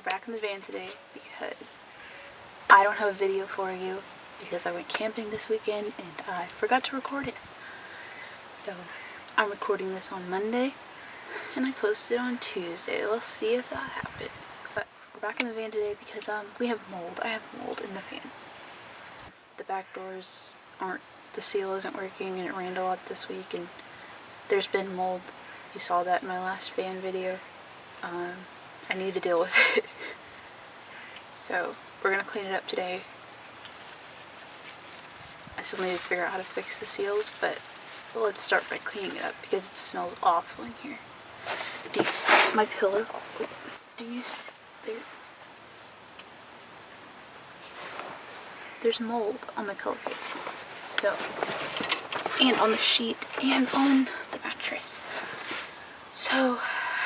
back in the van today because I don't have a video for you because I went camping this weekend and I forgot to record it. So I'm recording this on Monday and I posted on Tuesday. Let's see if that happens. But we're back in the van today because we have mold. I have mold in the van. The back doors aren't, the seal isn't working and it rained a lot this week and there's been mold. You saw that in my last van video. I need to deal with it. So we're gonna clean it up today. I still need to figure out how to fix the seals, but let's start by cleaning it up because it smells awful in here. My pillow, do you see there? There's mold on my pillowcase. So, and on the sheet and on the mattress. So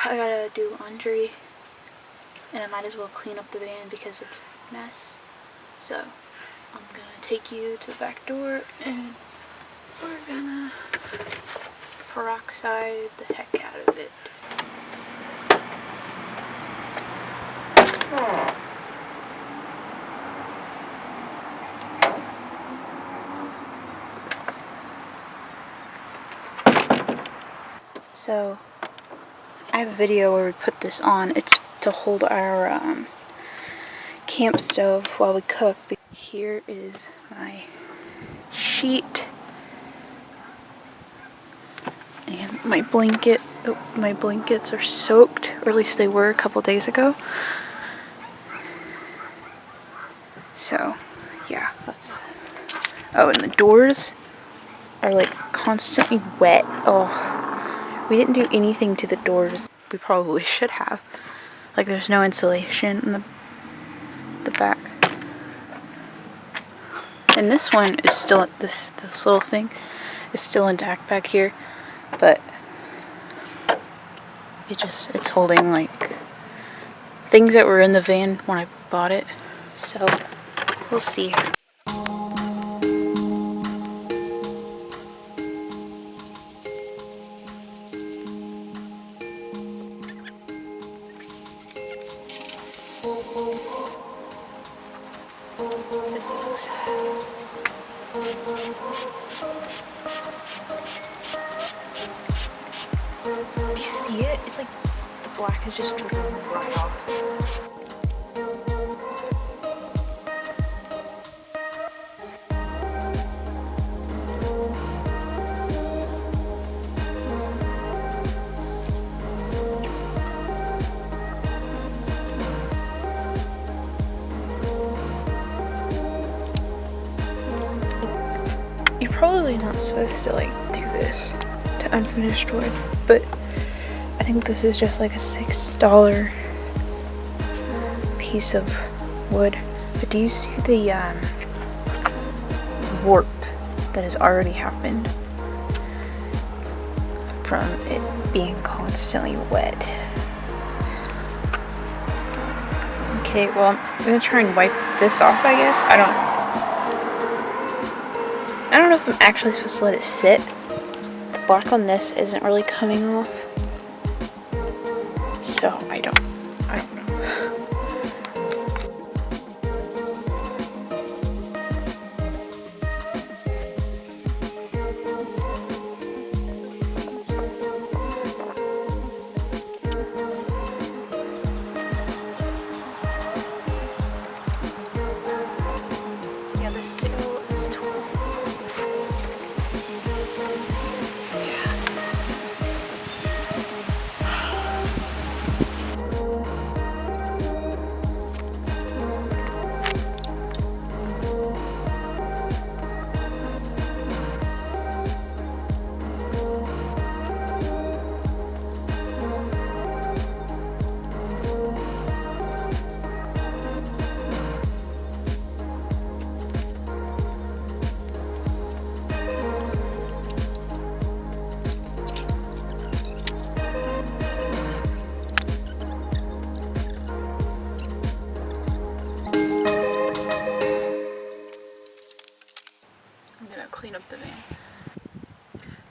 I gotta do laundry and I might as well clean up the van because it's a mess. So I'm gonna take you to the back door and we're gonna peroxide the heck out of it. So I have a video where we put this on. It's to hold our camp stove while we cook. Here is my sheet and my blanket. Oh, my blankets are soaked, or at least they were a couple days ago. So yeah, oh, and the doors are like constantly wet. Oh, we didn't do anything to the doors. We probably should have. Like, there's no insulation in the back. And this one is still, this little thing is still intact back here, but it's holding like things that were in the van when I bought it. So we'll see. This sucks. Do you see it? It's like the black is just dripping right off. You're probably not supposed to like do this to unfinished wood, but I think this is just like a $6 piece of wood. But do you see the warp that has already happened from it being constantly wet? Okay, well, I'm gonna try and wipe this off, I guess. I don't know if I'm actually supposed to let it sit. The black on this isn't really coming off. So I don't know. Yeah, this still is 12. Clean up the van.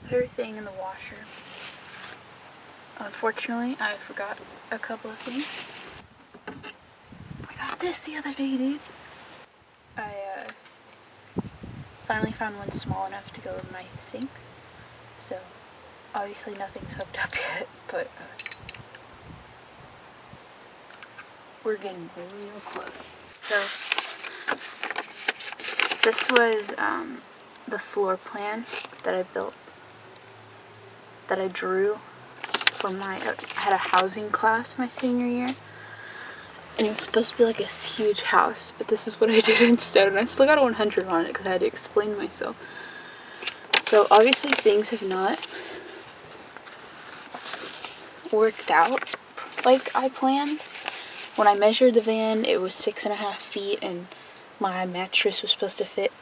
Put everything in the washer. Unfortunately, I forgot a couple of things. got this the other day, dude. I finally found one small enough to go in my sink. So obviously nothing's hooked up yet, but we're getting real close. So this was the floor plan that I built, that I drew for I had a housing class my senior year. And it was supposed to be like this huge house, but this is what I did instead. And I still got a 100 on it because I had to explain myself. So obviously things have not worked out like I planned. When I measured the van, it was 6.5 feet, and my mattress was supposed to fit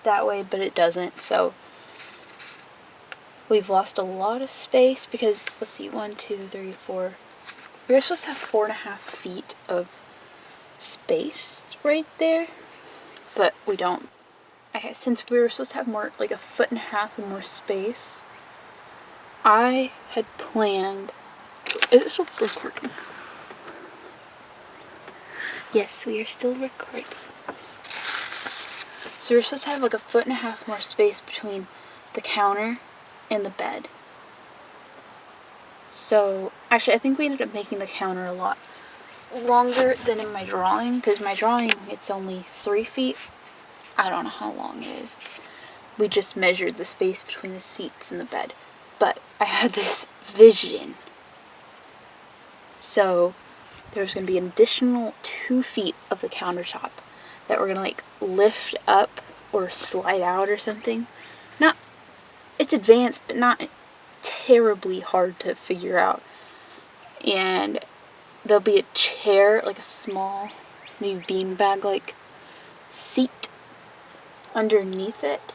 that way, but it doesn't. So we've lost a lot of space because, let's see, 1, 2, 3, 4. We were supposed to have 4.5 feet of space right there, but we don't. Since we were supposed to have more, like 1.5 feet more space, I had planned. Is it still recording? Yes, we are still recording. So we were supposed to have like 1.5 feet more space between the counter and the bed. So, actually, I think we ended up making the counter a lot longer than in my drawing, because my drawing, it's only 3 feet. I don't know how long it is. We just measured the space between the seats and the bed. But I had this vision. So there was going to be an additional 2 feet of the countertop that we're going to like lift up or slide out or something. It's advanced, but not terribly hard to figure out. And there'll be a chair, like a small, maybe beanbag like seat underneath it.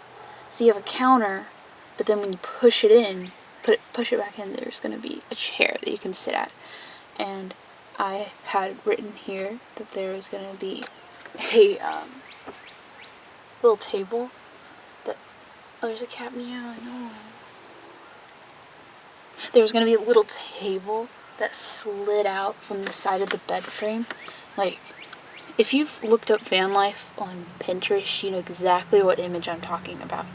So you have a counter, but then when you push it in, push it back in, there's going to be a chair that you can sit at. And I had written here that there was going to be a little table that, oh, there's a cat meowing. Oh. There was going to be a little table that slid out from the side of the bed frame. Like, if you've looked up Vanlife on Pinterest, you know exactly what image I'm talking about.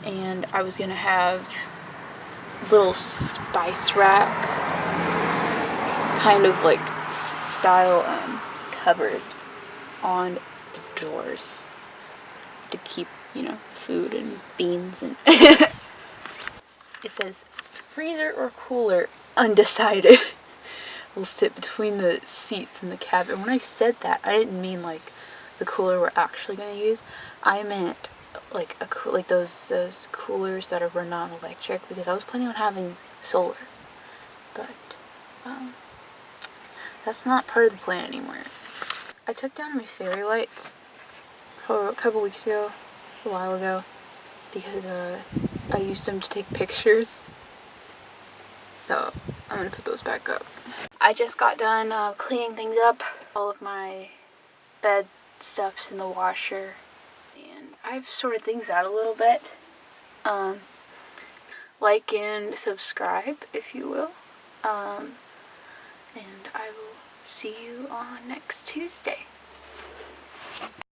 And I was going to have little spice rack kind of like style cupboards on the doors to keep, food and beans and it says freezer or cooler, undecided, will sit between the seats in the cabin. When I said that, I didn't mean like the cooler we're actually going to use. I meant like those coolers that are non-electric, because I was planning on having solar, but that's not part of the plan anymore. I took down my fairy lights a couple weeks ago, a while ago, because I used them to take pictures. So I'm gonna put those back up. I just got done cleaning things up. All of my bed stuff's in the washer, and I've sorted things out a little bit. Like and subscribe if you will. And I will see you on next Tuesday.